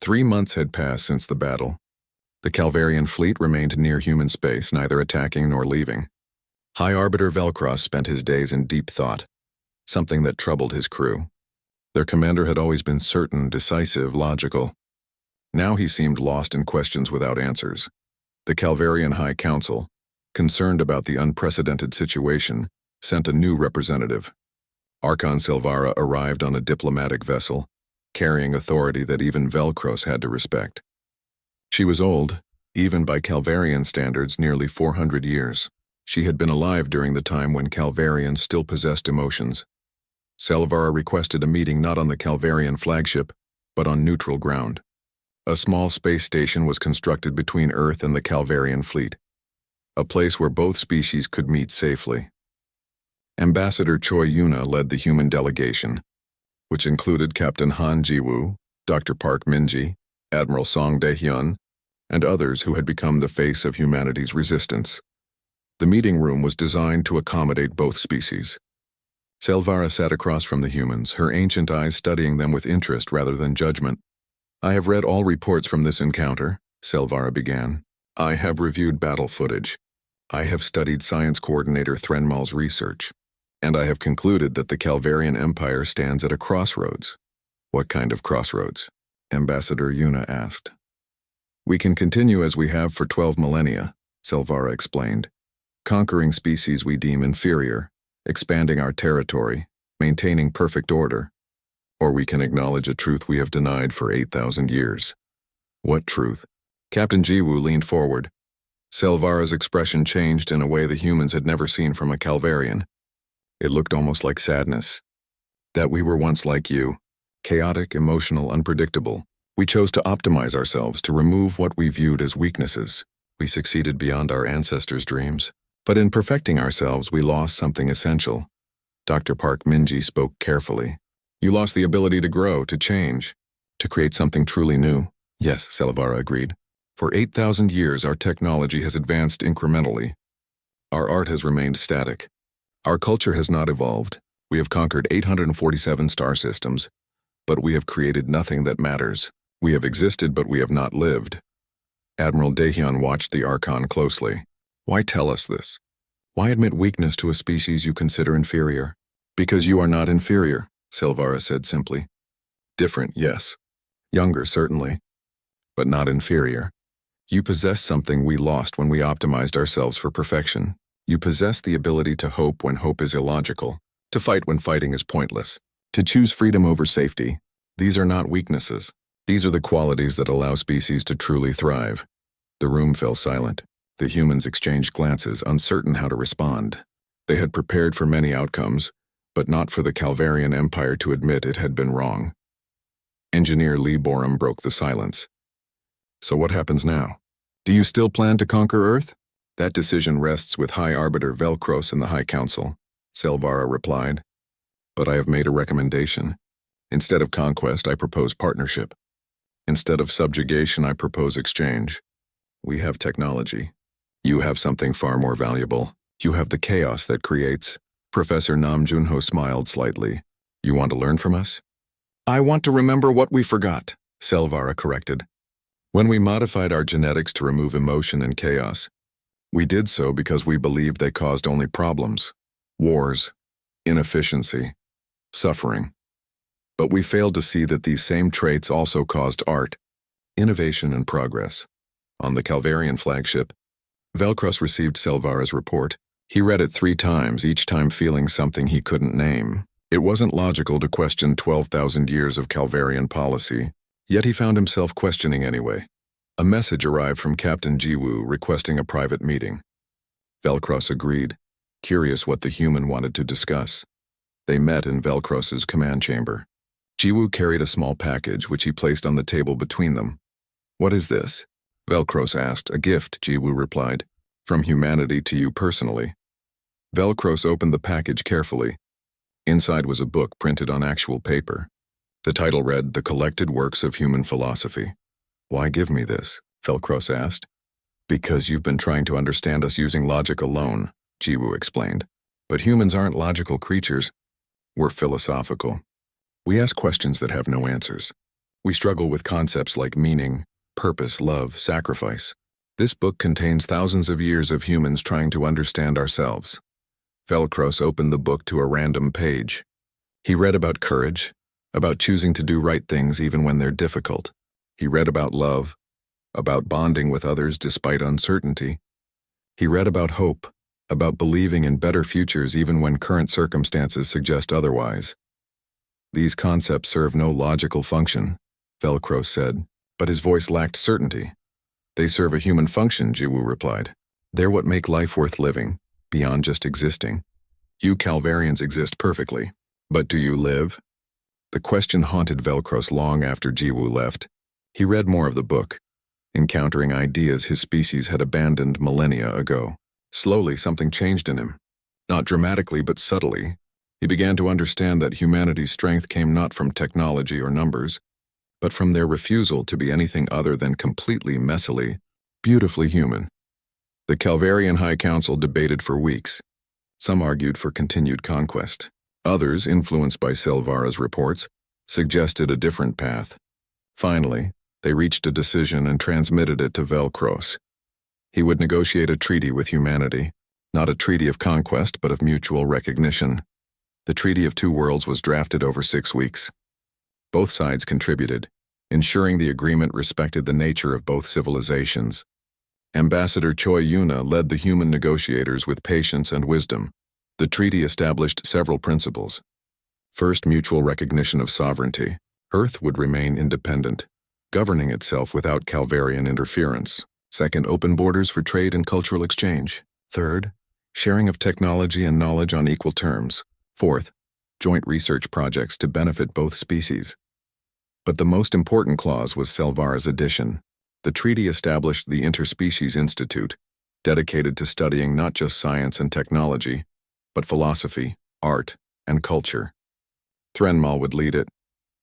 3 months had passed since the battle. The Calvarian fleet remained near human space, neither attacking nor leaving. High Arbiter Velcross spent his days in deep thought, something that troubled his crew. Their commander had always been certain, decisive, logical. Now he seemed lost in questions without answers. The Calvarian High Council, concerned about the unprecedented situation, sent a new representative. Archon Silvara arrived on a diplomatic vessel, carrying authority that even Velcross had to respect. She was old, even by Calvarian standards, nearly 400 years. She had been alive during the time when Calvarians still possessed emotions. Silvara requested a meeting not on the Calvarian flagship, but on neutral ground. A small space station was constructed between Earth and the Calvarian fleet, a place where both species could meet safely. Ambassador Choi Yuna led the human delegation, which included Captain Han Jiwoo, Dr. Park Minji, Admiral Song Dae-hyun, and others who had become the face of humanity's resistance. The meeting room was designed to accommodate both species. Silvara sat across from the humans, her ancient eyes studying them with interest rather than judgment. "I have read all reports from this encounter," Silvara began. "I have reviewed battle footage. I have studied Science Coordinator Threnmal's research, and I have concluded that the Calvarian Empire stands at a crossroads." "What kind of crossroads?" Ambassador Yuna asked. "We can continue as we have for 12 millennia, Silvara explained, conquering species we deem inferior, expanding our territory, maintaining perfect order. Or we can acknowledge a truth we have denied for 8,000 years. "What truth?" Captain Jiwoo leaned forward. Silvara's expression changed in a way the humans had never seen from a Calvarian. It looked almost like sadness. "That we were once like you, chaotic, emotional, unpredictable. We chose to optimize ourselves, to remove what we viewed as weaknesses. We succeeded beyond our ancestors' dreams. But in perfecting ourselves, we lost something essential." Dr. Park Minji spoke carefully. "You lost the ability to grow, to change, to create something truly new." "Yes," Silvara agreed. "For 8,000 years, our technology has advanced incrementally. Our art has remained static. Our culture has not evolved. We have conquered 847 star systems, but we have created nothing that matters. We have existed, but we have not lived." Admiral Dae-hyun watched the Archon closely. "Why tell us this? Why admit weakness to a species you consider inferior?" "Because you are not inferior," Silvara said simply. "Different, yes. Younger, certainly. But not inferior. You possess something we lost when we optimized ourselves for perfection. You possess the ability to hope when hope is illogical, to fight when fighting is pointless, to choose freedom over safety. These are not weaknesses. These are the qualities that allow species to truly thrive." The room fell silent. The humans exchanged glances, uncertain how to respond. They had prepared for many outcomes, but not for the Calvarian Empire to admit it had been wrong. Engineer Lee Borum broke the silence. "So what happens now? Do you still plan to conquer Earth?" "That decision rests with High Arbiter Velcross and the High Council," Silvara replied. "But I have made a recommendation. Instead of conquest, I propose partnership. Instead of subjugation, I propose exchange. We have technology. You have something far more valuable. You have the chaos that creates." Professor Nam Junho smiled slightly. "You want to learn from us?" "I want to remember what we forgot," Silvara corrected. "When we modified our genetics to remove emotion and chaos, we did so because we believed they caused only problems, wars, inefficiency, suffering. But we failed to see that these same traits also caused art, innovation, and progress." On the Calvarian flagship, Velcross received Silvara's report. He read it 3 times, each time feeling something he couldn't name. It wasn't logical to question 12,000 years of Calvarian policy, yet he found himself questioning anyway. A message arrived from Captain Jiwoo requesting a private meeting. Velcross agreed, curious what the human wanted to discuss. They met in Velcross's command chamber. Jiwoo carried a small package, which he placed on the table between them. "What is this?" Velcross asked. "A gift," Jiwoo replied. "From humanity to you personally." Velcross opened the package carefully. Inside was a book printed on actual paper. The title read, "The Collected Works of Human Philosophy." "Why give me this?" Velcross asked. "Because you've been trying to understand us using logic alone," Jiwoo explained. "But humans aren't logical creatures. We're philosophical. We ask questions that have no answers. We struggle with concepts like meaning, purpose, love, sacrifice. This book contains thousands of years of humans trying to understand ourselves. Velcros opened the book to a random page. He read about courage, about choosing to do right things even when they're difficult. He read about love, about bonding with others despite uncertainty. He read about hope, about believing in better futures even when current circumstances suggest otherwise. These concepts serve no logical function, Velcro said, but his voice lacked certainty. They serve a human function, Jiwoo replied. They're what make life worth living, beyond just existing. You Calvarians exist perfectly, but do you live? The question haunted Velcros long after Jiwoo left. He read more of the book, encountering ideas his species had abandoned millennia ago. Slowly, something changed in him. Not dramatically, but subtly. He began to understand that humanity's strength came not from technology or numbers, but from their refusal to be anything other than completely messily, beautifully human. The Calvarian High Council debated for weeks. Some argued for continued conquest. Others, influenced by Silvara's reports, suggested a different path. Finally, they reached a decision and transmitted it to Velcros. He would negotiate a treaty with humanity, not a treaty of conquest but of mutual recognition. The Treaty of Two Worlds was drafted over 6 weeks. Both sides contributed, ensuring the agreement respected the nature of both civilizations. Ambassador Choi Yuna led the human negotiators with patience and wisdom. The treaty established several principles. First, mutual recognition of sovereignty. Earth would remain independent, governing itself without Calvarian interference. Second, open borders for trade and cultural exchange. Third, sharing of technology and knowledge on equal terms. Fourth, joint research projects to benefit both species. But the most important clause was Silvara's addition. The treaty established the Interspecies Institute, dedicated to studying not just science and technology, but philosophy, art, and culture. Threnmal would lead it,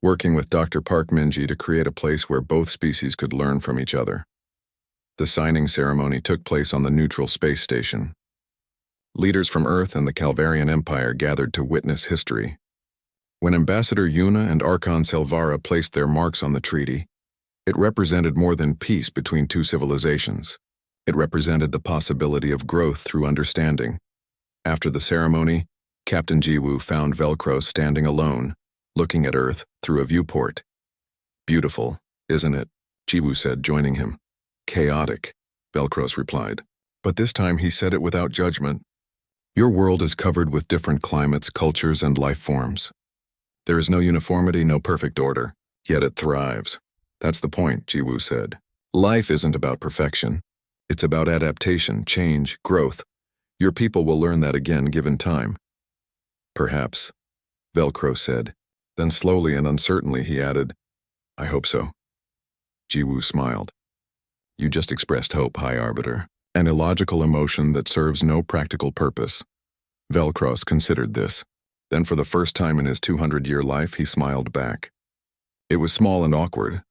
working with Dr. Park Minji to create a place where both species could learn from each other. The signing ceremony took place on the neutral space station. Leaders from Earth and the Calvarian Empire gathered to witness history. When Ambassador Yuna and Archon Silvara placed their marks on the treaty, it represented more than peace between two civilizations. It represented the possibility of growth through understanding. After the ceremony, Captain Jiwoo found Velcros standing alone, looking at Earth through a viewport. Beautiful, isn't it? Jiwoo said, joining him. Chaotic, Velcros replied. But this time he said it without judgment. Your world is covered with different climates, cultures, and life forms. There is no uniformity, no perfect order, yet it thrives. That's the point, Jiwoo said. Life isn't about perfection. It's about adaptation, change, growth. Your people will learn that again given time. Perhaps, Velcro said. Then slowly and uncertainly he added, I hope so. Jiwoo smiled. You just expressed hope, High Arbiter. An illogical emotion that serves no practical purpose. Velcros considered this. Then for the first time in his 200-year life, he smiled back. It was small and awkward,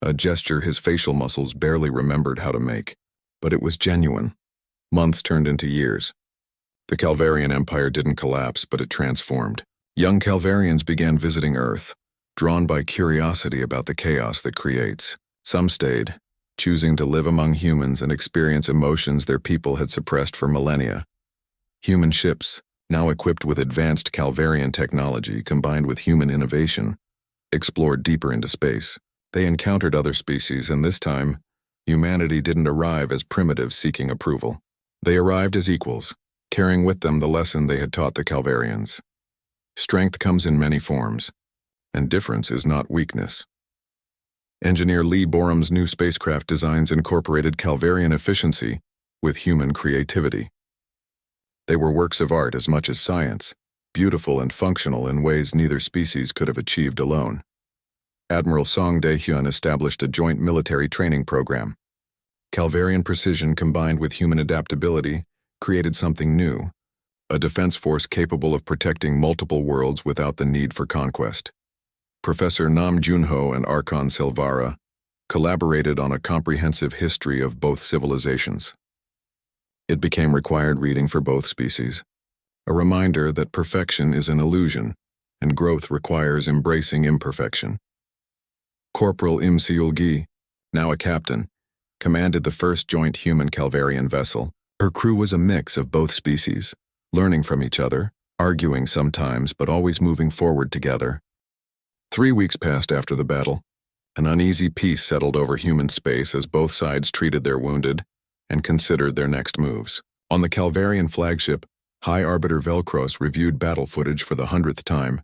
a gesture his facial muscles barely remembered how to make. But it was genuine. Months turned into years. The Calvarian Empire didn't collapse, but it transformed. Young Calvarians began visiting Earth, drawn by curiosity about the chaos that creates. Some stayed, choosing to live among humans and experience emotions their people had suppressed for millennia. Human ships, now equipped with advanced Calvarian technology combined with human innovation, explored deeper into space. They encountered other species, and this time, humanity didn't arrive as primitives seeking approval. They arrived as equals, carrying with them the lesson they had taught the Calvarians. Strength comes in many forms, and difference is not weakness. Engineer Lee Borum's new spacecraft designs incorporated Calvarian efficiency with human creativity. They were works of art as much as science, beautiful and functional in ways neither species could have achieved alone. Admiral Song Dae-hyun established a joint military training program. Calvarian precision combined with human adaptability created something new, a defense force capable of protecting multiple worlds without the need for conquest. Professor Nam Junho and Archon Silvara collaborated on a comprehensive history of both civilizations. It became required reading for both species, a reminder that perfection is an illusion and growth requires embracing imperfection. Corporal Imseulgi, now a captain, commanded the first joint human Calvarian vessel. Her crew was a mix of both species, learning from each other, arguing sometimes but always moving forward together. 3 weeks passed after the battle. An uneasy peace settled over human space as both sides treated their wounded and considered their next moves. On the Calvarian flagship, High Arbiter Velcros reviewed battle footage for the 100th time,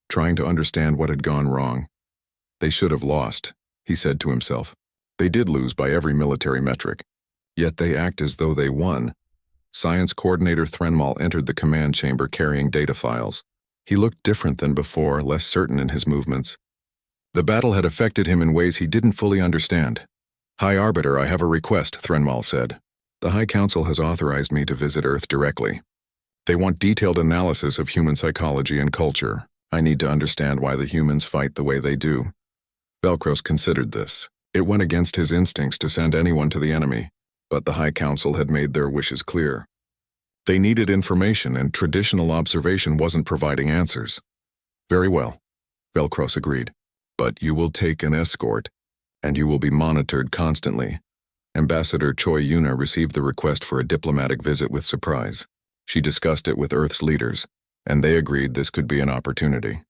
trying to understand what had gone wrong. They should have lost, he said to himself. They did lose by every military metric, yet they act as though they won. Science Coordinator Threnmal entered the command chamber carrying data files. He looked different than before, less certain in his movements. The battle had affected him in ways he didn't fully understand. High Arbiter, I have a request, Threnmal said. The High Council has authorized me to visit Earth directly. They want detailed analysis of human psychology and culture. I need to understand why the humans fight the way they do. Velcros considered this. It went against his instincts to send anyone to the enemy, but the High Council had made their wishes clear. They needed information, and traditional observation wasn't providing answers. Very well, Velcros agreed. But you will take an escort, and you will be monitored constantly. Ambassador Choi Yuna received the request for a diplomatic visit with surprise. She discussed it with Earth's leaders, and they agreed this could be an opportunity.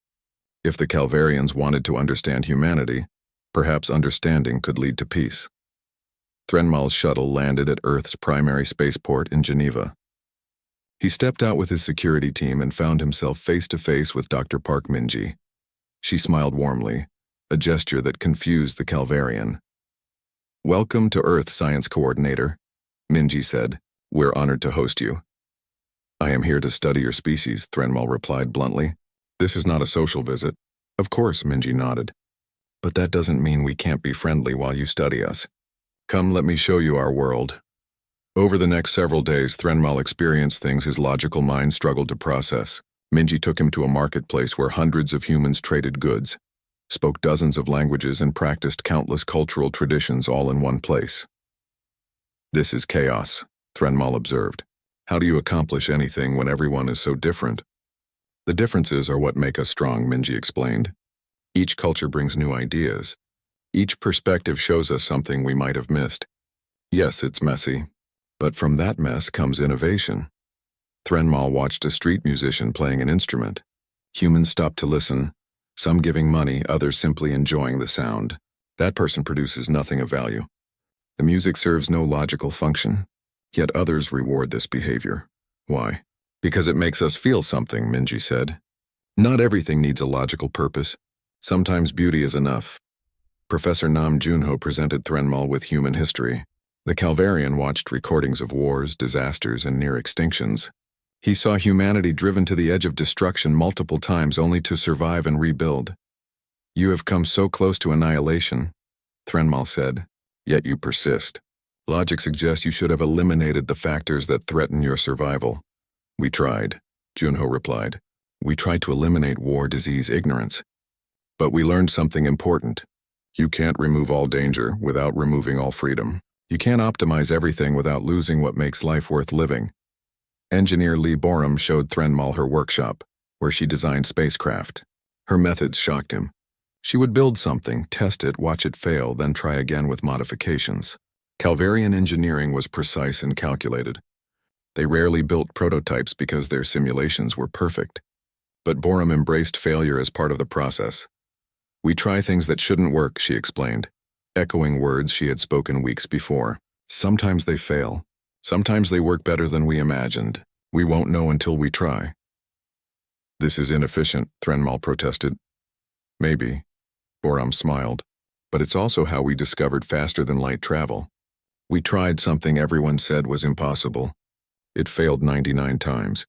If the Calvarians wanted to understand humanity, perhaps understanding could lead to peace. Threnmal's shuttle landed at Earth's primary spaceport in Geneva. He stepped out with his security team and found himself face-to-face with Dr. Park Minji. She smiled warmly, a gesture that confused the Calvarian. Welcome to Earth, Science Coordinator, Minji said. We're honored to host you. I am here to study your species, Threnmal replied bluntly. This is not a social visit. Of course, Minji nodded. But that doesn't mean we can't be friendly while you study us. Come, let me show you our world. Over the next several days, Threnmal experienced things his logical mind struggled to process. Minji took him to a marketplace where hundreds of humans traded goods, spoke dozens of languages, and practiced countless cultural traditions all in one place. This is chaos, Threnmal observed. How do you accomplish anything when everyone is so different? The differences are what make us strong, Minji explained. Each culture brings new ideas. Each perspective shows us something we might have missed. Yes, it's messy, but from that mess comes innovation. Threnmal watched a street musician playing an instrument. Humans stopped to listen, some giving money, others simply enjoying the sound. That person produces nothing of value. The music serves no logical function, yet others reward this behavior. Why? Because it makes us feel something, Minji said. Not everything needs a logical purpose. Sometimes beauty is enough. Professor Nam Junho presented Threnmal with human history. The Calvarian watched recordings of wars, disasters, and near extinctions. He saw humanity driven to the edge of destruction multiple times only to survive and rebuild. You have come so close to annihilation, Threnmal said, yet you persist. Logic suggests you should have eliminated the factors that threaten your survival. We tried, Junho replied. We tried to eliminate war, disease, ignorance. But we learned something important. You can't remove all danger without removing all freedom. You can't optimize everything without losing what makes life worth living. Engineer Lee Borum showed Threnmal her workshop, where she designed spacecraft. Her methods shocked him. She would build something, test it, watch it fail, then try again with modifications. Calvarian engineering was precise and calculated. They rarely built prototypes because their simulations were perfect. But Borum embraced failure as part of the process. We try things that shouldn't work, she explained, echoing words she had spoken weeks before. Sometimes they fail. Sometimes they work better than we imagined. We won't know until we try. This is inefficient, Threnmal protested. Maybe, Borum smiled, but it's also how we discovered faster than light travel. We tried something everyone said was impossible. It failed 99 times.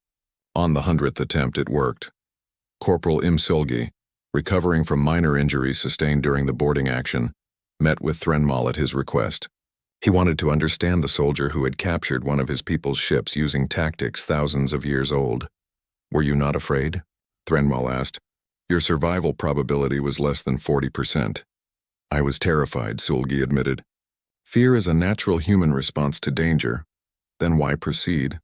On the 100th attempt, it worked. Corporal Imsulgi, recovering from minor injuries sustained during the boarding action, met with Threnmal at his request. He wanted to understand the soldier who had captured one of his people's ships using tactics thousands of years old. Were you not afraid? Threnmal asked. Your survival probability was less than 40%. I was terrified, Sulgi admitted. Fear is a natural human response to danger. Then why proceed?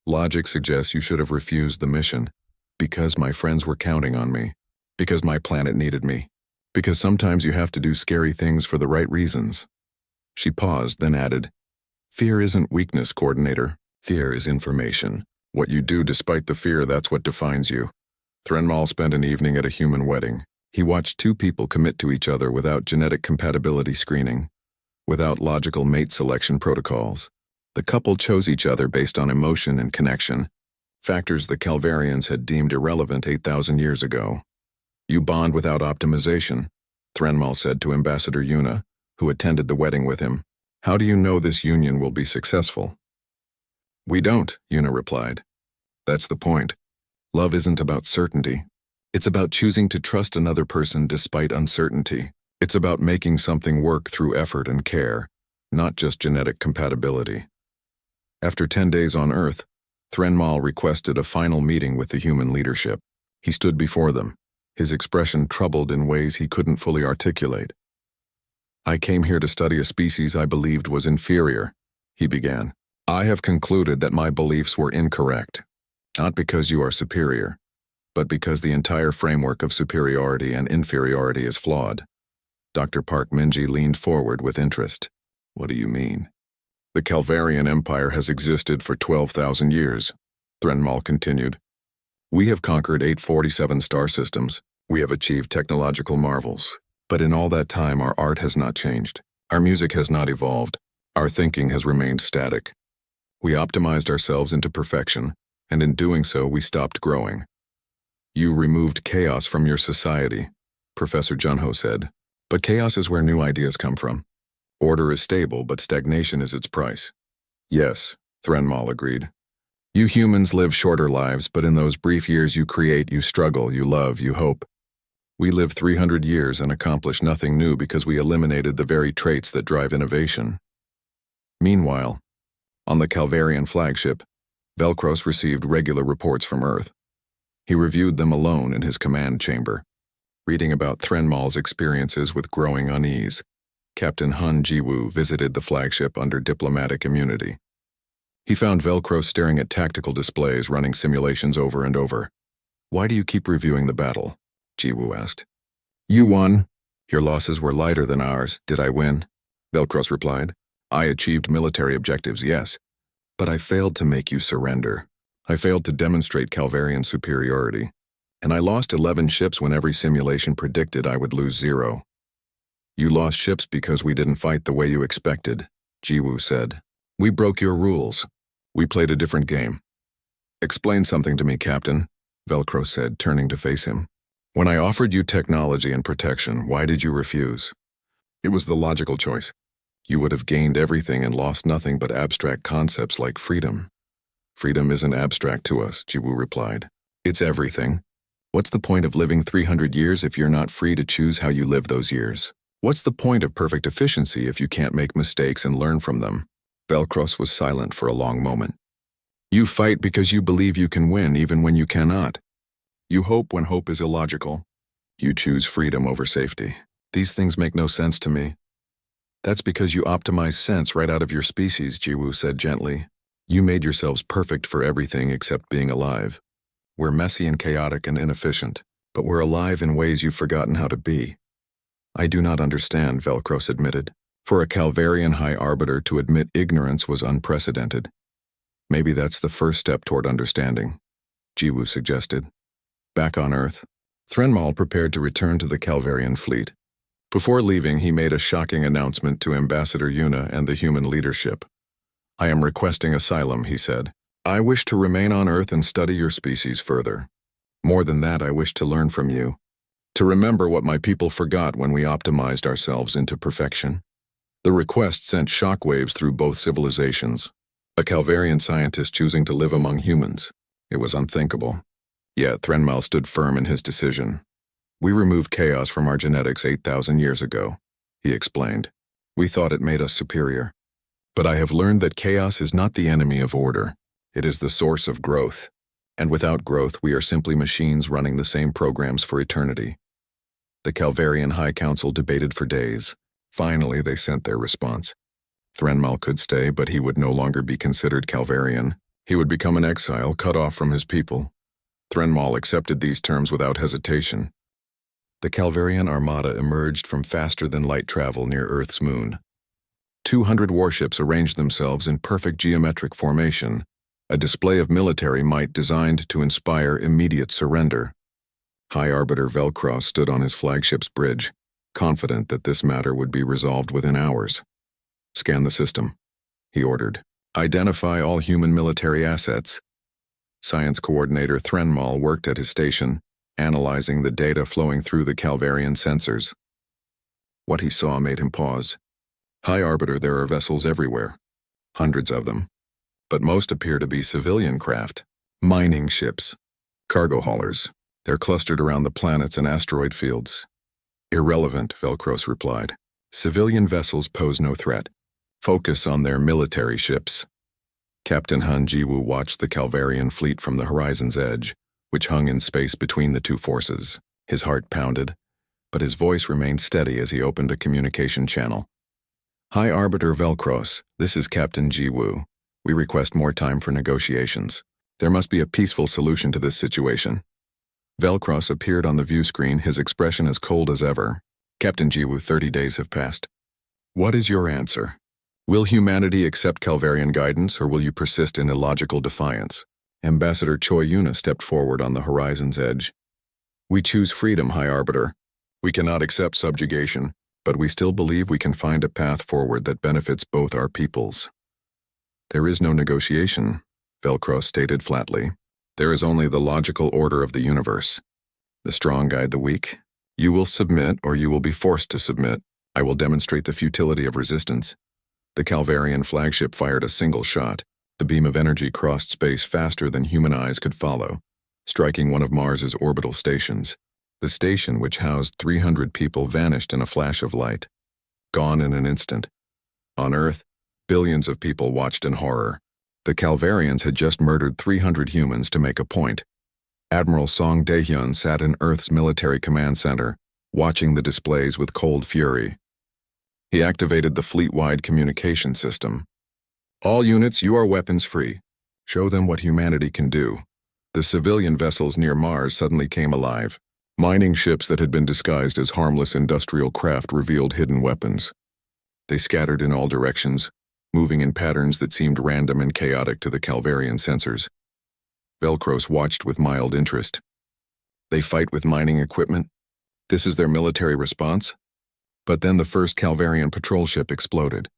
Logic suggests you should have refused the mission. Because my friends were counting on me. Because my planet needed me. Because sometimes you have to do scary things for the right reasons. She paused, then added, Fear isn't weakness, Coordinator. Fear is information. What you do despite the fear, that's what defines you. Threnmal spent an evening at a human wedding. He watched two people commit to each other without genetic compatibility screening, without logical mate selection protocols. The couple chose each other based on emotion and connection, factors the Calvarians had deemed irrelevant 8,000 years ago. You bond without optimization, Threnmal said to Ambassador Yuna, who attended the wedding with him. How do you know this union will be successful? We don't, Yuna replied. That's the point. Love isn't about certainty. It's about choosing to trust another person despite uncertainty. It's about making something work through effort and care, not just genetic compatibility. After 10 days on Earth, Threnmal requested a final meeting with the human leadership. He stood before them, his expression troubled in ways he couldn't fully articulate. I came here to study a species I believed was inferior, he began. I have concluded that my beliefs were incorrect, not because you are superior, but because the entire framework of superiority and inferiority is flawed. Dr. Park Minji leaned forward with interest. What do you mean? The Calvarian Empire has existed for 12,000 years, Threnmal continued. We have conquered 847 star systems. We have achieved technological marvels. But in all that time, our art has not changed. Our music has not evolved. Our thinking has remained static. We optimized ourselves into perfection, and in doing so, we stopped growing. You removed chaos from your society, Professor Junho said. But chaos is where new ideas come from. Order is stable, but stagnation is its price. Yes, Threnmal agreed. You humans live shorter lives, but in those brief years you create, you struggle, you love, you hope. We live 300 years and accomplish nothing new because we eliminated the very traits that drive innovation. Meanwhile, on the Calvarian flagship, Velcros received regular reports from Earth. He reviewed them alone in his command chamber, reading about Threnmal's experiences with growing unease. Captain Hun Jiwoo visited the flagship under diplomatic immunity. He found Velcro staring at tactical displays, running simulations over and over. Why do you keep reviewing the battle? Jiwoo asked. You won. Your losses were lighter than ours. Did I win? Velcros replied. I achieved military objectives, yes. But I failed to make you surrender. I failed to demonstrate Calvarian superiority. And I lost 11 ships when every simulation predicted I would lose 0. You lost ships because we didn't fight the way you expected, Jiwoo said. We broke your rules. We played a different game. Explain something to me, Captain, Velcro said, turning to face him. When I offered you technology and protection, why did you refuse? It was the logical choice. You would have gained everything and lost nothing but abstract concepts like freedom. Freedom isn't abstract to us, Jiwoo replied. It's everything. What's the point of living 300 years if you're not free to choose how you live those years? What's the point of perfect efficiency if you can't make mistakes and learn from them? Velcros was silent for a long moment. You fight because you believe you can win even when you cannot. You hope when hope is illogical. You choose freedom over safety. These things make no sense to me. That's because you optimize sense right out of your species, Jiwoo said gently. You made yourselves perfect for everything except being alive. We're messy and chaotic and inefficient, but we're alive in ways you've forgotten how to be. I do not understand, Velcros admitted. For a Calvarian High Arbiter to admit ignorance was unprecedented. Maybe that's the first step toward understanding, Jiwoo suggested. Back on Earth, Threnmal prepared to return to the Calvarian fleet. Before leaving, he made a shocking announcement to Ambassador Yuna and the human leadership. I am requesting asylum, he said. I wish to remain on Earth and study your species further. More than that, I wish to learn from you. To remember what my people forgot when we optimized ourselves into perfection. The request sent shockwaves through both civilizations. A Calvarian scientist choosing to live among humans. It was unthinkable. Yet Threnmal stood firm in his decision. We removed chaos from our genetics 8,000 years ago, he explained. We thought it made us superior. But I have learned that chaos is not the enemy of order. It is the source of growth. And without growth, we are simply machines running the same programs for eternity. The Calvarian High Council debated for days. Finally, they sent their response. Threnmal could stay, but he would no longer be considered Calvarian. He would become an exile, cut off from his people. Threnmal accepted these terms without hesitation. The Calvarian armada emerged from faster-than-light travel near Earth's moon. 200 warships arranged themselves in perfect geometric formation, a display of military might designed to inspire immediate surrender. High Arbiter Velcross stood on his flagship's bridge, confident that this matter would be resolved within hours. "Scan the system," he ordered. "Identify all human military assets." Science Coordinator Threnmal worked at his station, analyzing the data flowing through the Calvarian sensors. What he saw made him pause. "High Arbiter, there are vessels everywhere. Hundreds of them. But most appear to be civilian craft. Mining ships. Cargo haulers. They're clustered around the planets and asteroid fields." "Irrelevant," Velcross replied. "Civilian vessels pose no threat. Focus on their military ships." Captain Han Jiwoo watched the Calvarian fleet from the horizon's edge, which hung in space between the two forces. His heart pounded, but his voice remained steady as he opened a communication channel. "High Arbiter Velcross, this is Captain Jiwoo. We request more time for negotiations. There must be a peaceful solution to this situation." Velcross appeared on the view screen, his expression as cold as ever. "Captain Jiwoo, 30 days have passed. What is your answer? Will humanity accept Calvarian guidance, or will you persist in illogical defiance?" Ambassador Choi Yuna stepped forward on the horizon's edge. "We choose freedom, High Arbiter. We cannot accept subjugation, but we still believe we can find a path forward that benefits both our peoples." "There is no negotiation," Velcross stated flatly. "There is only the logical order of the universe. The strong guide the weak. You will submit, or you will be forced to submit. I will demonstrate the futility of resistance." The Calvarian flagship fired a single shot. The beam of energy crossed space faster than human eyes could follow, striking one of Mars's orbital stations. The station, which housed 300 people, vanished in a flash of light. Gone in an instant. On Earth, billions of people watched in horror. The Calvarians had just murdered 300 humans to make a point. Admiral Song Daehyun sat in Earth's military command center, watching the displays with cold fury. He activated the fleet-wide communication system. "All units, you are weapons-free. Show them what humanity can do." The civilian vessels near Mars suddenly came alive. Mining ships that had been disguised as harmless industrial craft revealed hidden weapons. They scattered in all directions, moving in patterns that seemed random and chaotic to the Calvarian sensors. Velcross watched with mild interest. "They fight with mining equipment? This is their military response?" But then the first Calvarian patrol ship exploded.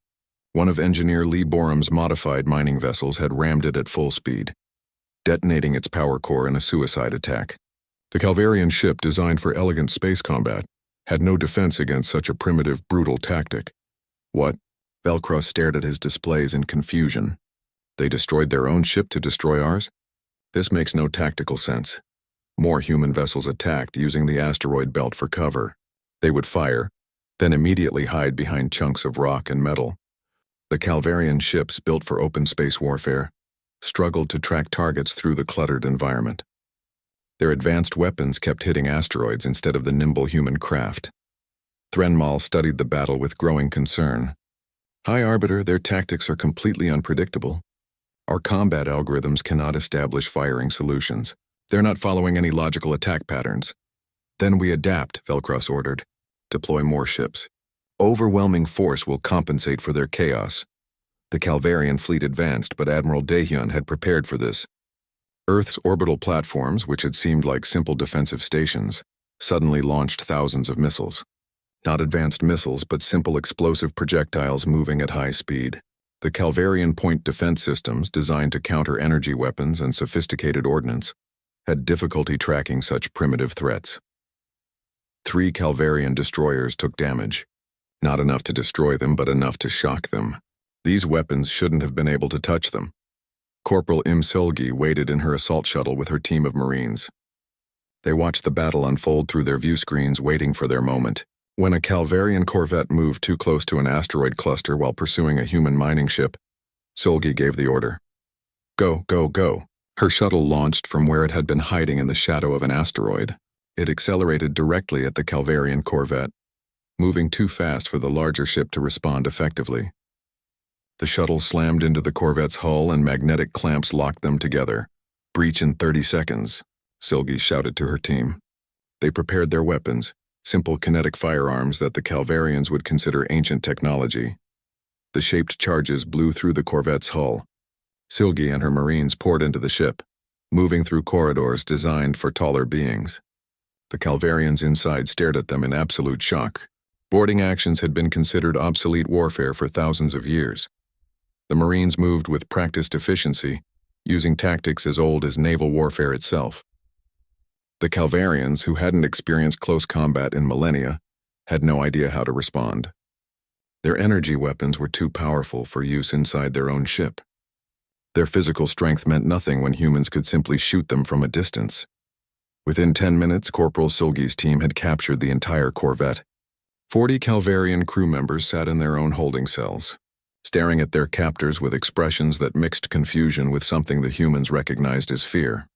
One of Engineer Lee Borum's modified mining vessels had rammed it at full speed, detonating its power core in a suicide attack. The Calvarian ship, designed for elegant space combat, had no defense against such a primitive, brutal tactic. "What?" Velcross stared at his displays in confusion. "They destroyed their own ship to destroy ours? This makes no tactical sense." More human vessels attacked, using the asteroid belt for cover. They would fire, then immediately hide behind chunks of rock and metal. The Calvarian ships, built for open space warfare, struggled to track targets through the cluttered environment. Their advanced weapons kept hitting asteroids instead of the nimble human craft. Threnmal studied the battle with growing concern. "High Arbiter, their tactics are completely unpredictable. Our combat algorithms cannot establish firing solutions. They're not following any logical attack patterns." "Then we adapt," Velcross ordered. "Deploy more ships. Overwhelming force will compensate for their chaos." The Calvarian fleet advanced, but Admiral Daehyun had prepared for this. Earth's orbital platforms, which had seemed like simple defensive stations, suddenly launched thousands of missiles. Not advanced missiles, but simple explosive projectiles moving at high speed. The Calvarian point defense systems, designed to counter energy weapons and sophisticated ordnance, had difficulty tracking such primitive threats. 3 Calvarian destroyers took damage. Not enough to destroy them, but enough to shock them. These weapons shouldn't have been able to touch them. Corporal Im Solgi waited in her assault shuttle with her team of Marines. They watched the battle unfold through their view screens, waiting for their moment. When a Calvarian corvette moved too close to an asteroid cluster while pursuing a human mining ship, Solgi gave the order. "Go, go, go." Her shuttle launched from where it had been hiding in the shadow of an asteroid. It accelerated directly at the Calvarian corvette, moving too fast for the larger ship to respond effectively. The shuttle slammed into the corvette's hull and magnetic clamps locked them together. "Breach in 30 seconds, Solgi shouted to her team. They prepared their weapons, simple kinetic firearms that the Calvarians would consider ancient technology. The shaped charges blew through the corvette's hull. Silgi and her marines poured into the ship, moving through corridors designed for taller beings. The Calvarians inside stared at them in absolute shock. Boarding actions had been considered obsolete warfare for thousands of years. The Marines moved with practiced efficiency, using tactics as old as naval warfare itself. The Calvarians, who hadn't experienced close combat in millennia, had no idea how to respond. Their energy weapons were too powerful for use inside their own ship. Their physical strength meant nothing when humans could simply shoot them from a distance. Within 10 minutes, Corporal Silgi's team had captured the entire corvette. 40 Calvarian crew members sat in their own holding cells, staring at their captors with expressions that mixed confusion with something the humans recognized as fear.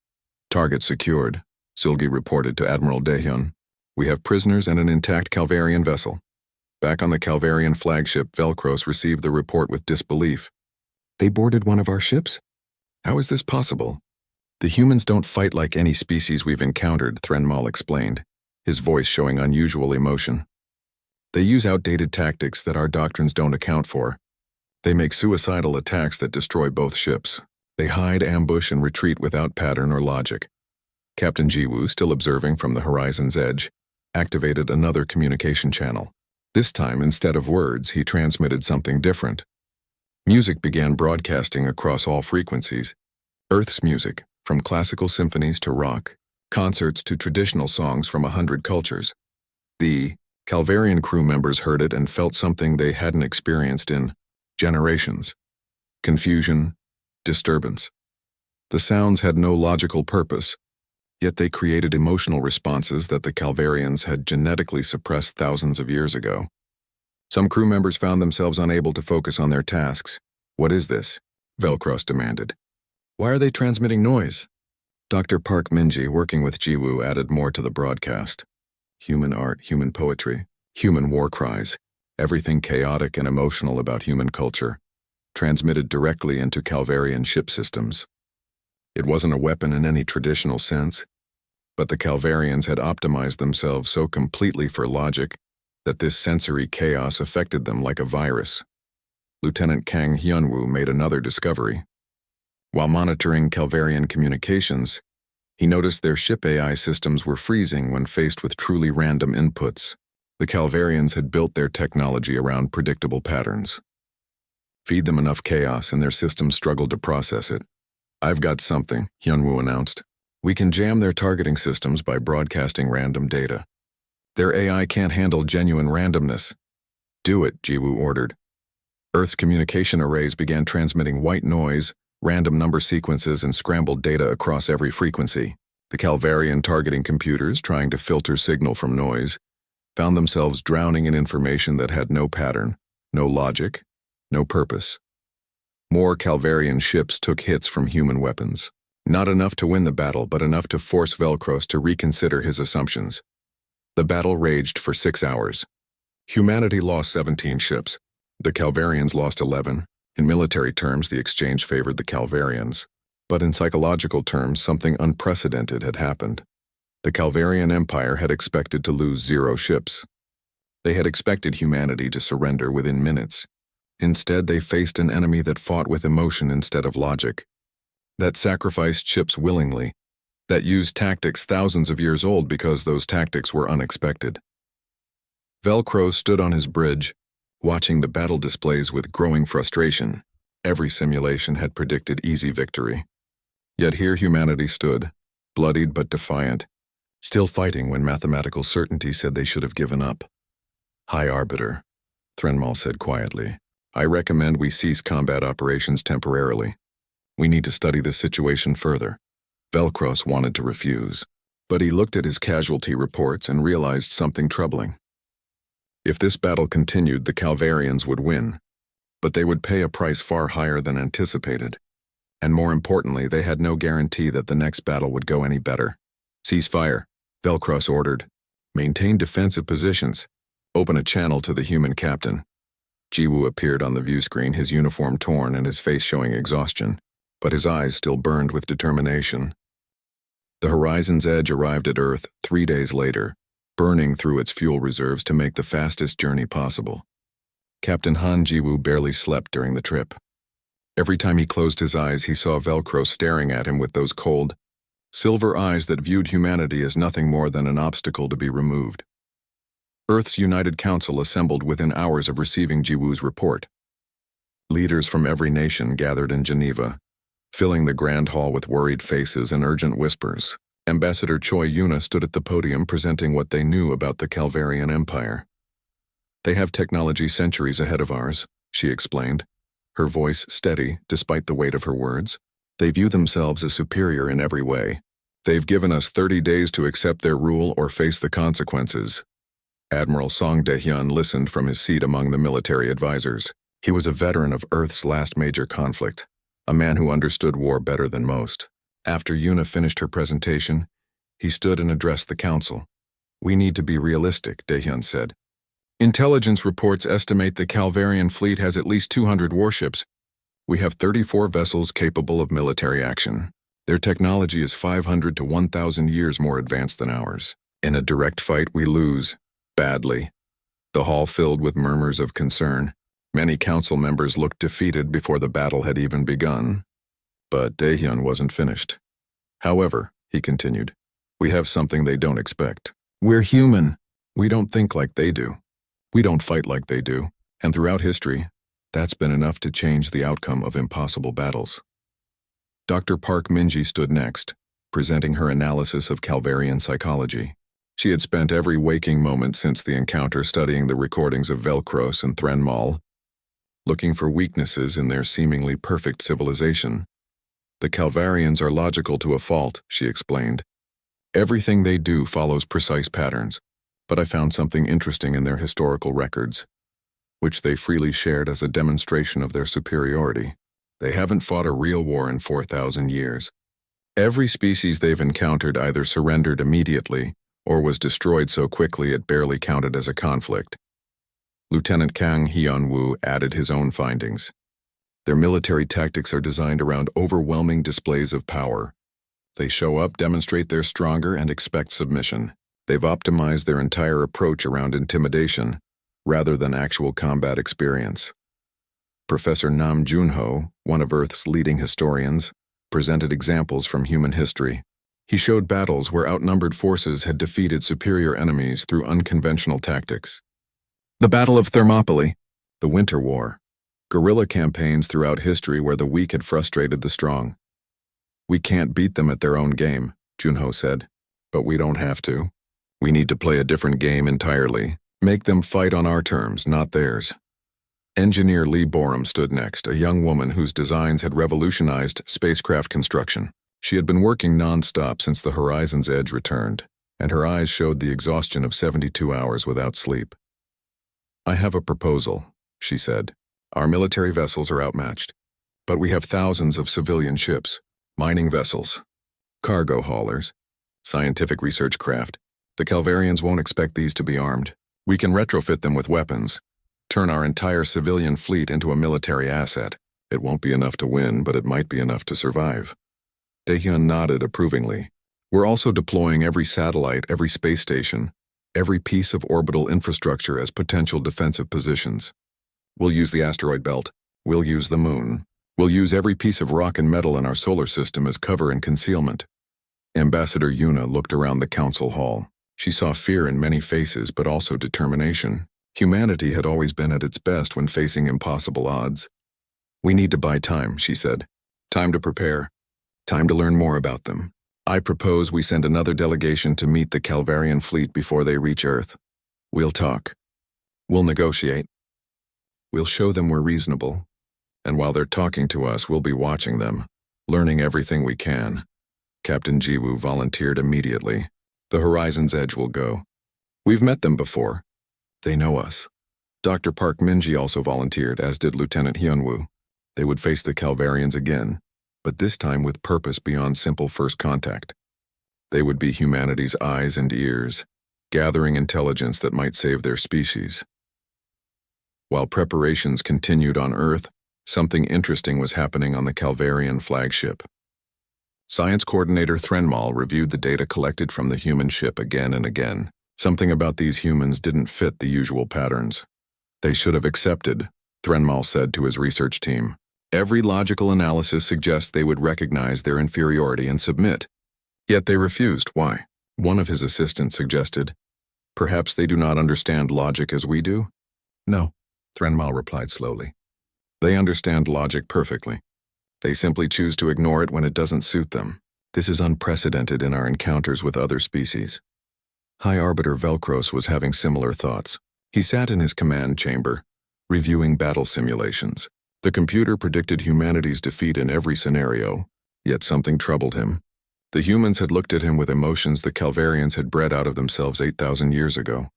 Target secured, Silgi reported to Admiral Dahyun. We have prisoners and an intact Calvarian vessel. Back on the Calvarian flagship, Velcros received the report with disbelief. They boarded one of our ships? How is this possible? The humans don't fight like any species we've encountered, Threnmal explained, his voice showing unusual emotion. They use outdated tactics that our doctrines don't account for. They make suicidal attacks that destroy both ships. They hide, ambush, and retreat without pattern or logic. Captain Jiwoo, still observing from the horizon's edge, activated another communication channel. This time, instead of words, he transmitted something different. Music began broadcasting across all frequencies. Earth's music, from classical symphonies to rock, concerts to traditional songs from 100 cultures. The Calvarian crew members heard it and felt something they hadn't experienced in generations. Confusion, disturbance. The sounds had no logical purpose, yet they created emotional responses that the Calvarians had genetically suppressed thousands of years ago. Some crew members found themselves unable to focus on their tasks. What is this? Velcros demanded. Why are they transmitting noise? Dr. Park Minji, working with Jiwoo, added more to the broadcast. Human art, human poetry, human war cries, everything chaotic and emotional about human culture, transmitted directly into Calvarian ship systems. It wasn't a weapon in any traditional sense, but the Calvarians had optimized themselves so completely for logic that this sensory chaos affected them like a virus. Lieutenant Kang Hyunwoo made another discovery. While monitoring Calvarian communications, he noticed their ship AI systems were freezing when faced with truly random inputs. The Calvarians had built their technology around predictable patterns. Feed them enough chaos and their systems struggled to process it. I've got something, Hyunwoo announced. We can jam their targeting systems by broadcasting random data. Their AI can't handle genuine randomness. Do it, Jiwoo ordered. Earth's communication arrays began transmitting white noise, random number sequences, and scrambled data across every frequency. The Calvarian targeting computers, trying to filter signal from noise, found themselves drowning in information that had no pattern, no logic, no purpose. More Calvarian ships took hits from human weapons. Not enough to win the battle, but enough to force Velcros to reconsider his assumptions. The battle raged for 6 hours. Humanity lost 17 ships. The Calvarians lost 11. In military terms, the exchange favored the Calvarians. But in psychological terms, something unprecedented had happened. The Calvarian Empire had expected to lose 0 ships. They had expected humanity to surrender within minutes. Instead, they faced an enemy that fought with emotion instead of logic, that sacrificed ships willingly, that used tactics thousands of years old because those tactics were unexpected. Velcro stood on his bridge, watching the battle displays with growing frustration. Every simulation had predicted easy victory. Yet here humanity stood, bloodied but defiant, still fighting when mathematical certainty said they should have given up. High Arbiter, Threnmal said quietly, I recommend we cease combat operations temporarily. We need to study this situation further. Velcros wanted to refuse, but he looked at his casualty reports and realized something troubling. If this battle continued, the Calvarians would win, but they would pay a price far higher than anticipated. And more importantly, they had no guarantee that the next battle would go any better. Cease fire, Velcros ordered. Maintain defensive positions. Open a channel to the human captain. Jiwoo appeared on the view screen, his uniform torn and his face showing exhaustion, but his eyes still burned with determination. The horizon's edge arrived at Earth 3 days later, burning through its fuel reserves to make the fastest journey possible. Captain Han Jiwoo barely slept during the trip. Every time he closed his eyes, he saw Velcro staring at him with those cold, silver eyes that viewed humanity as nothing more than an obstacle to be removed. Earth's United Council assembled within hours of receiving Jiwoo's report. Leaders from every nation gathered in Geneva, filling the grand hall with worried faces and urgent whispers. Ambassador Choi Yuna stood at the podium presenting what they knew about the Calvarian Empire. They have technology centuries ahead of ours, she explained, her voice steady despite the weight of her words. They view themselves as superior in every way. They've given us 30 days to accept their rule or face the consequences. Admiral Song Dae-hyun listened from his seat among the military advisors. He was a veteran of Earth's last major conflict, a man who understood war better than most. After Yuna finished her presentation, he stood and addressed the council. "We need to be realistic," Dae-hyun said. "Intelligence reports estimate the Calvarian fleet has at least 200 warships. We have 34 vessels capable of military action. Their technology is 500 to 1,000 years more advanced than ours. In a direct fight, we lose. Badly." The hall filled with murmurs of concern. Many council members looked defeated before the battle had even begun. But Dae-hyun wasn't finished. "However," he continued, "we have something they don't expect. We're human. We don't think like they do. We don't fight like they do. And throughout history, that's been enough to change the outcome of impossible battles." Dr. Park Min-ji stood next, presenting her analysis of Calvarian psychology. She had spent every waking moment since the encounter studying the recordings of Velcros and Threnmal, looking for weaknesses in their seemingly perfect civilization. "The Calvarians are logical to a fault," she explained. "Everything they do follows precise patterns, but I found something interesting in their historical records, which they freely shared as a demonstration of their superiority. They haven't fought a real war in 4,000 years. Every species they've encountered either surrendered immediately or was destroyed so quickly it barely counted as a conflict." Lieutenant Kang Hyun-woo added his own findings. "Their military tactics are designed around overwhelming displays of power. They show up, demonstrate they're stronger, and expect submission. They've optimized their entire approach around intimidation, rather than actual combat experience." Professor Nam Junho, one of Earth's leading historians, presented examples from human history. He showed battles where outnumbered forces had defeated superior enemies through unconventional tactics. The Battle of Thermopylae, the Winter War, guerrilla campaigns throughout history where the weak had frustrated the strong. "We can't beat them at their own game," Junho said, "but we don't have to. We need to play a different game entirely, make them fight on our terms, not theirs." Engineer Lee Borum stood next, a young woman whose designs had revolutionized spacecraft construction. She had been working non-stop since the Horizon's Edge returned, and her eyes showed the exhaustion of 72 hours without sleep. "I have a proposal," she said. "Our military vessels are outmatched, but we have thousands of civilian ships, mining vessels, cargo haulers, scientific research craft. The Calvarians won't expect these to be armed. We can retrofit them with weapons, turn our entire civilian fleet into a military asset. It won't be enough to win, but it might be enough to survive." Dae-hyun nodded approvingly. "We're also deploying every satellite, every space station, every piece of orbital infrastructure as potential defensive positions. We'll use the asteroid belt. We'll use the moon. We'll use every piece of rock and metal in our solar system as cover and concealment." Ambassador Yuna looked around the council hall. She saw fear in many faces, but also determination. Humanity had always been at its best when facing impossible odds. "We need to buy time," she said. "Time to prepare. Time to learn more about them. I propose we send another delegation to meet the Calvarian fleet before they reach Earth. We'll talk. We'll negotiate. We'll show them we're reasonable. And while they're talking to us, we'll be watching them, learning everything we can." Captain Jiwoo volunteered immediately. "The Horizon's Edge will go. We've met them before. They know us." Dr. Park Min-ji also volunteered, as did Lieutenant Hyun-woo. They would face the Calvarians again, but this time with purpose beyond simple first contact. They would be humanity's eyes and ears, gathering intelligence that might save their species. While preparations continued on Earth, something interesting was happening on the Calvarian flagship. Science Coordinator Threnmal reviewed the data collected from the human ship again and again. Something about these humans didn't fit the usual patterns. They should have accepted, Threnmal said to his research team. Every logical analysis suggests they would recognize their inferiority and submit. Yet they refused. Why? One of his assistants suggested, perhaps they do not understand logic as we do? No, Threnmal replied slowly. They understand logic perfectly. They simply choose to ignore it when it doesn't suit them. This is unprecedented in our encounters with other species. High Arbiter Velcros was having similar thoughts. He sat in his command chamber, reviewing battle simulations. The computer predicted humanity's defeat in every scenario, yet something troubled him. The humans had looked at him with emotions the Calvarians had bred out of themselves 8,000 years ago.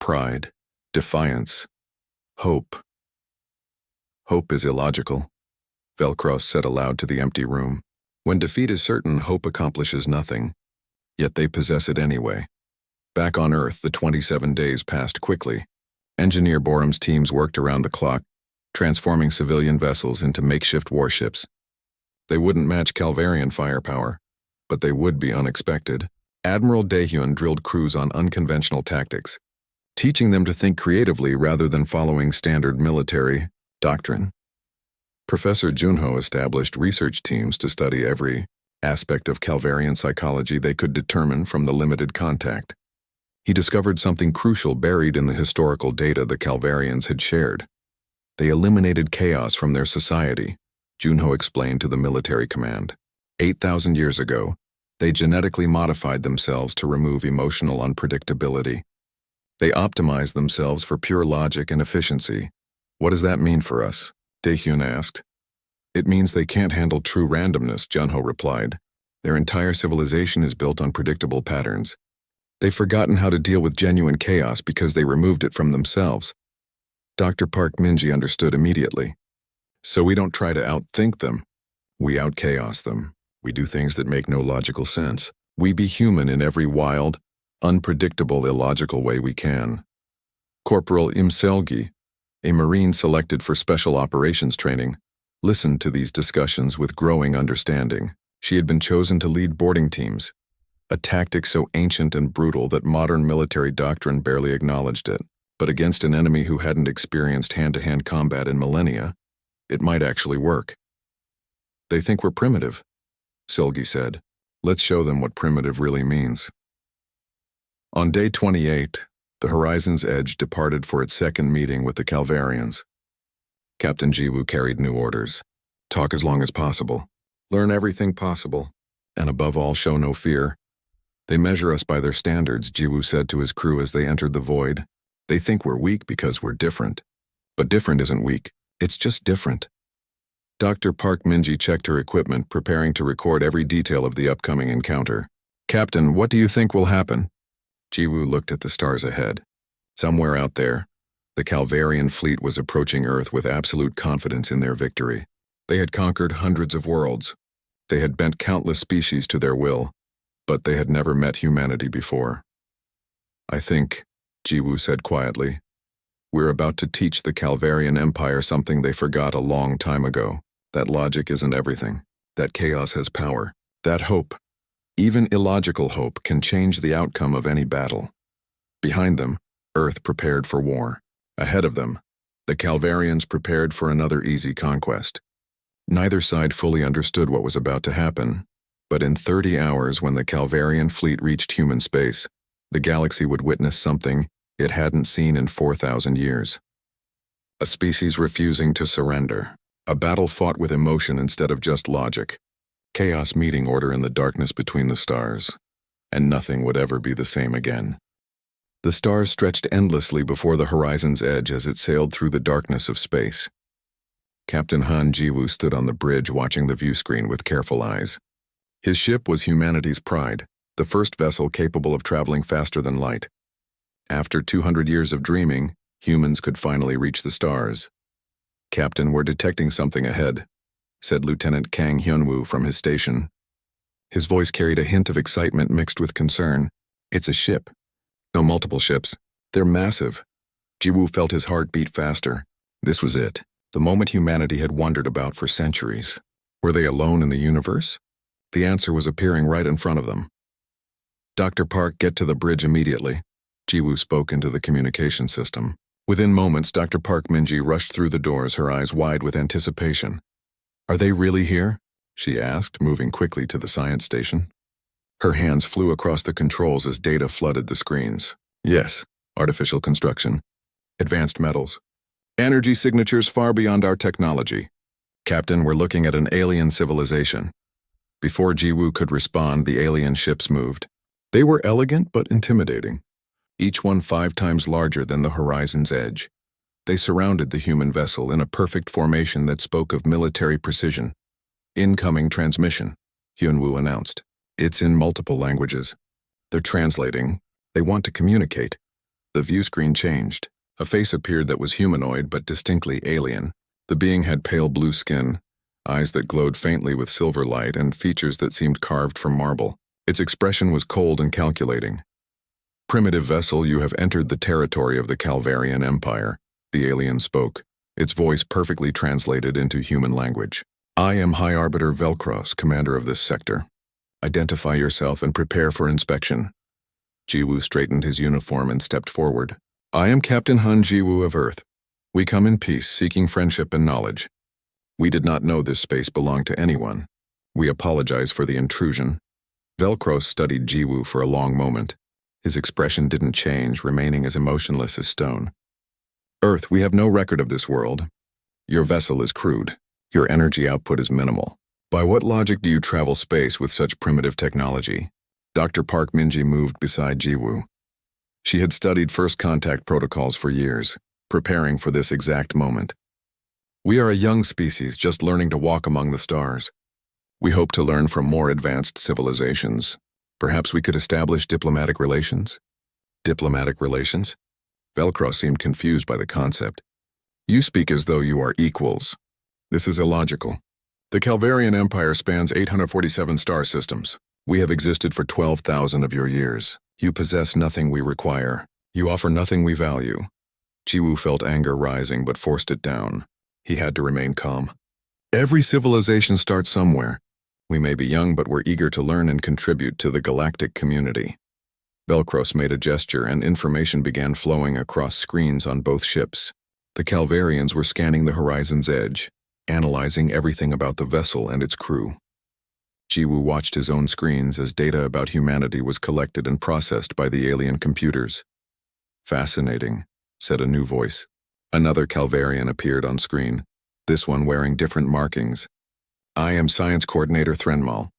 Pride, defiance, hope. Hope is illogical, Velcros said aloud to the empty room. When defeat is certain, hope accomplishes nothing, yet they possess it anyway. Back on Earth, the 27 days passed quickly. Engineer Borum's teams worked around the clock, transforming civilian vessels into makeshift warships. They wouldn't match Calvarian firepower, but they would be unexpected. Admiral Dahyun drilled crews on unconventional tactics, teaching them to think creatively rather than following standard military doctrine. Professor Junho established research teams to study every aspect of Calvarian psychology they could determine from the limited contact. He discovered something crucial buried in the historical data the Calvarians had shared. They eliminated chaos from their society, Junho explained to the military command. 8,000 years ago, they genetically modified themselves to remove emotional unpredictability. They optimized themselves for pure logic and efficiency. What does that mean for us? Dahyun asked. It means they can't handle true randomness, Junho replied. Their entire civilization is built on predictable patterns. They've forgotten how to deal with genuine chaos because they removed it from themselves. Dr. Park Minji understood immediately. So we don't try to outthink them. We out-chaos them. We do things that make no logical sense. We be human in every wild, unpredictable, illogical way we can. Corporal Imselgi, a Marine selected for special operations training, listened to these discussions with growing understanding. She had been chosen to lead boarding teams, a tactic so ancient and brutal that modern military doctrine barely acknowledged it. But against an enemy who hadn't experienced hand-to-hand combat in millennia, it might actually work. They think we're primitive, Silgi said. Let's show them what primitive really means. On day 28, the Horizon's Edge departed for its second meeting with the Calvarians. Captain Jiwoo carried new orders. Talk as long as possible. Learn everything possible. And above all, show no fear. They measure us by their standards, Jiwoo said to his crew as they entered the void. They think we're weak because we're different. But different isn't weak. It's just different. Dr. Park Minji checked her equipment, preparing to record every detail of the upcoming encounter. Captain, what do you think will happen? Jiwoo looked at the stars ahead. Somewhere out there, the Calvarian fleet was approaching Earth with absolute confidence in their victory. They had conquered hundreds of worlds. They had bent countless species to their will, but they had never met humanity before. I think, Jiwoo said quietly, we're about to teach the Calvarian Empire something they forgot a long time ago. That logic isn't everything. That chaos has power. That hope, even illogical hope, can change the outcome of any battle. Behind them, Earth prepared for war. Ahead of them, the Calvarians prepared for another easy conquest. Neither side fully understood what was about to happen, but in 30 hours when the Calvarian fleet reached human space, the galaxy would witness something it hadn't seen in 4,000 years. A species refusing to surrender. A battle fought with emotion instead of just logic. Chaos meeting order in the darkness between the stars. And nothing would ever be the same again. The stars stretched endlessly before the horizon's edge as it sailed through the darkness of space. Captain Han Jiwoo stood on the bridge watching the view screen with careful eyes. His ship was humanity's pride, the first vessel capable of traveling faster than light. After 200 years of dreaming, humans could finally reach the stars. Captain, we're detecting something ahead, said Lieutenant Kang Hyunwoo from his station. His voice carried a hint of excitement mixed with concern. It's a ship. No, multiple ships. They're massive. Jiwoo felt his heart beat faster. This was it, the moment humanity had wondered about for centuries. Were they alone in the universe? The answer was appearing right in front of them. Dr. Park, get to the bridge immediately. Jiwoo spoke into the communication system. Within moments, Dr. Park Minji rushed through the doors, her eyes wide with anticipation. "Are they really here?" she asked, moving quickly to the science station. Her hands flew across the controls as data flooded the screens. "Yes, artificial construction. Advanced metals. Energy signatures far beyond our technology. Captain, we're looking at an alien civilization." Before Jiwoo could respond, the alien ships moved. They were elegant but intimidating, each one 5 times larger than the horizon's edge. They surrounded the human vessel in a perfect formation that spoke of military precision. "Incoming transmission," Hyunwoo announced. "It's in multiple languages. They're translating. They want to communicate." The view screen changed. A face appeared that was humanoid but distinctly alien. The being had pale blue skin, eyes that glowed faintly with silver light, and features that seemed carved from marble. Its expression was cold and calculating. "Primitive vessel, you have entered the territory of the Calvarian Empire," the alien spoke, its voice perfectly translated into human language. "I am High Arbiter Velcros, commander of this sector. Identify yourself and prepare for inspection." Jiwoo straightened his uniform and stepped forward. "I am Captain Han Jiwoo of Earth. We come in peace, seeking friendship and knowledge. We did not know this space belonged to anyone. We apologize for the intrusion." Velcros studied Jiwoo for a long moment. His expression didn't change, remaining as emotionless as stone. "Earth, we have no record of this world. Your vessel is crude. Your energy output is minimal. By what logic do you travel space with such primitive technology?" Dr. Park Minji moved beside Jiwoo. She had studied first contact protocols for years, preparing for this exact moment. "We are a young species just learning to walk among the stars. We hope to learn from more advanced civilizations. Perhaps we could establish diplomatic relations?" "Diplomatic relations?" Velcro seemed confused by the concept. "You speak as though you are equals. This is illogical. The Calvarian Empire spans 847 star systems. We have existed for 12,000 of your years. You possess nothing we require. You offer nothing we value." Jiwoo felt anger rising but forced it down. He had to remain calm. "Every civilization starts somewhere. We may be young, but we're eager to learn and contribute to the galactic community." Velcros made a gesture and information began flowing across screens on both ships. The Calvarians were scanning the horizon's edge, analyzing everything about the vessel and its crew. Jiwoo watched his own screens as data about humanity was collected and processed by the alien computers. "Fascinating," said a new voice. Another Calvarian appeared on screen, this one wearing different markings. "I am Science Coordinator Threnmal.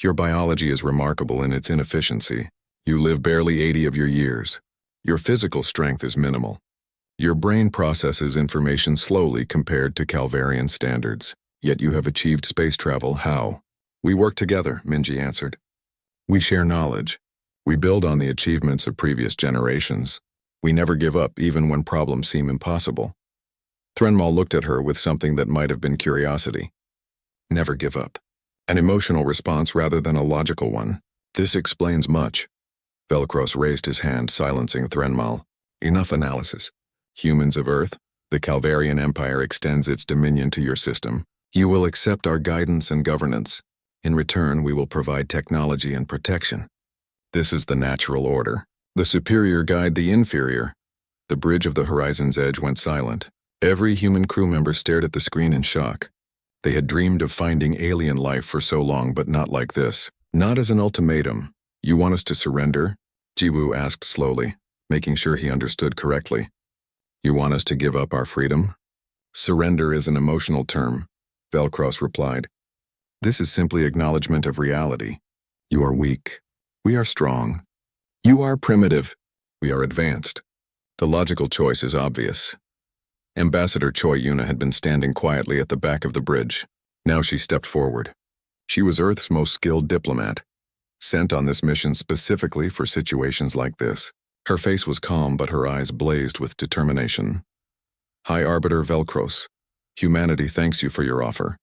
Your biology is remarkable in its inefficiency. You live barely 80 of your years. Your physical strength is minimal. Your brain processes information slowly compared to Calvarian standards. Yet you have achieved space travel. How?" "We work together," Minji answered. "We share knowledge. We build on the achievements of previous generations. We never give up even when problems seem impossible." Threnmal looked at her with something that might have been curiosity. "Never give up." An emotional response rather than a logical one. "This explains much." Velcros raised his hand, silencing Threnmal. "Enough analysis. Humans of Earth, the Calvarian Empire extends its dominion to your system. You will accept our guidance and governance. In return, we will provide technology and protection. This is the natural order. The superior guide the inferior." The bridge of the horizon's edge went silent. Every human crew member stared at the screen in shock. They had dreamed of finding alien life for so long, but not like this. "Not as an ultimatum. You want us to surrender?" Jiwoo asked slowly, making sure he understood correctly. "You want us to give up our freedom?" "Surrender is an emotional term," Velcros replied. "This is simply acknowledgement of reality. You are weak. We are strong. You are primitive. We are advanced. The logical choice is obvious." Ambassador Choi Yuna had been standing quietly at the back of the bridge. Now she stepped forward. She was Earth's most skilled diplomat, sent on this mission specifically for situations like this. Her face was calm, but her eyes blazed with determination. "High Arbiter Velcros, humanity thanks you for your offer,"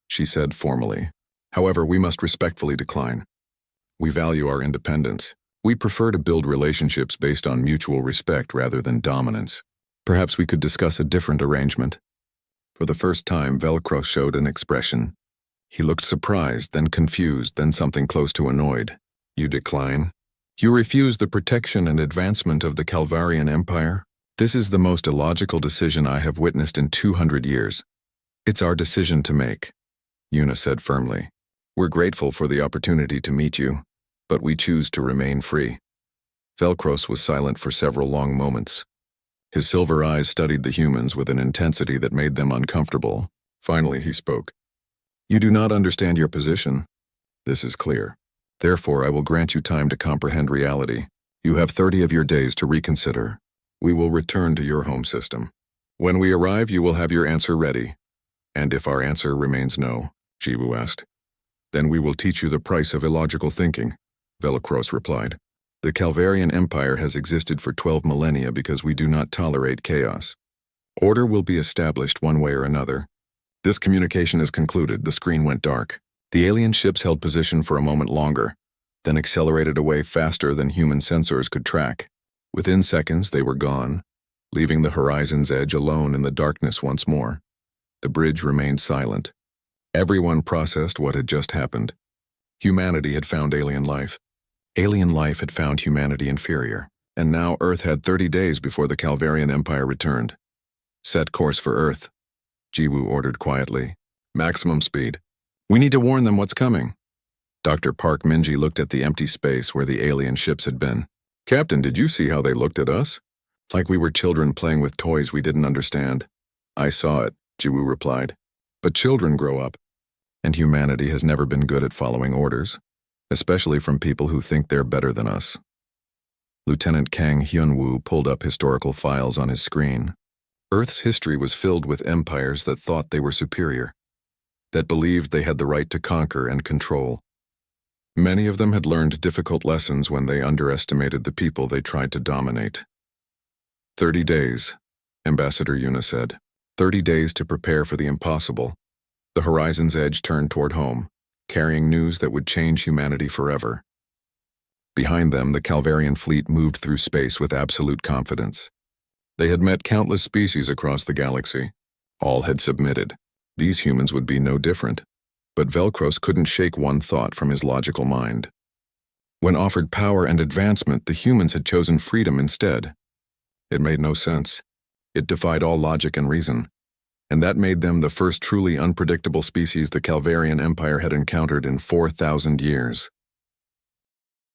she said formally. "However, we must respectfully decline. We value our independence. We prefer to build relationships based on mutual respect rather than dominance. Perhaps we could discuss a different arrangement." For the first time, Velcro showed an expression. He looked surprised, then confused, then something close to annoyed. "You decline?" You refuse the protection and advancement of the Calvarian Empire? This is the most illogical decision I have witnessed in 200 years. It's our decision to make, Una said firmly. We're grateful for the opportunity to meet you, but we choose to remain free. Velcros was silent for several long moments. His silver eyes studied the humans with an intensity that made them uncomfortable. Finally, he spoke. You do not understand your position. This is clear. Therefore, I will grant you time to comprehend reality. You have 30 of your days to reconsider. We will return to your home system. When we arrive, you will have your answer ready. And if our answer remains no, Jiwu asked, then we will teach you the price of illogical thinking, Velcros replied. The Calvarian Empire has existed for 12 millennia because we do not tolerate chaos. Order will be established one way or another. This communication is concluded. The screen went dark. The alien ships held position for a moment longer, then accelerated away faster than human sensors could track. Within seconds, they were gone, leaving the horizon's edge alone in the darkness once more. The bridge remained silent. Everyone processed what had just happened. Humanity had found alien life. Alien life had found humanity inferior, and now Earth had 30 days before the Calvarian Empire returned. Set course for Earth, Jiwu ordered quietly. Maximum speed. We need to warn them what's coming. Dr. Park Minji looked at the empty space where the alien ships had been. Captain, did you see how they looked at us? Like we were children playing with toys we didn't understand. I saw it, Jiwu replied. But children grow up, and humanity has never been good at following orders, especially from people who think they're better than us. Lieutenant Kang Hyun-woo pulled up historical files on his screen. Earth's history was filled with empires that thought they were superior, that believed they had the right to conquer and control. Many of them had learned difficult lessons when they underestimated the people they tried to dominate. 30 days, Ambassador Una said. 30 days to prepare for the impossible. The horizon's edge turned toward home, carrying news that would change humanity forever. Behind them, the Calvarian fleet moved through space with absolute confidence. They had met countless species across the galaxy. All had submitted. These humans would be no different. But Velcros couldn't shake one thought from his logical mind. When offered power and advancement, the humans had chosen freedom instead. It made no sense. It defied all logic and reason. And that made them the first truly unpredictable species the Calvarian Empire had encountered in 4,000 years.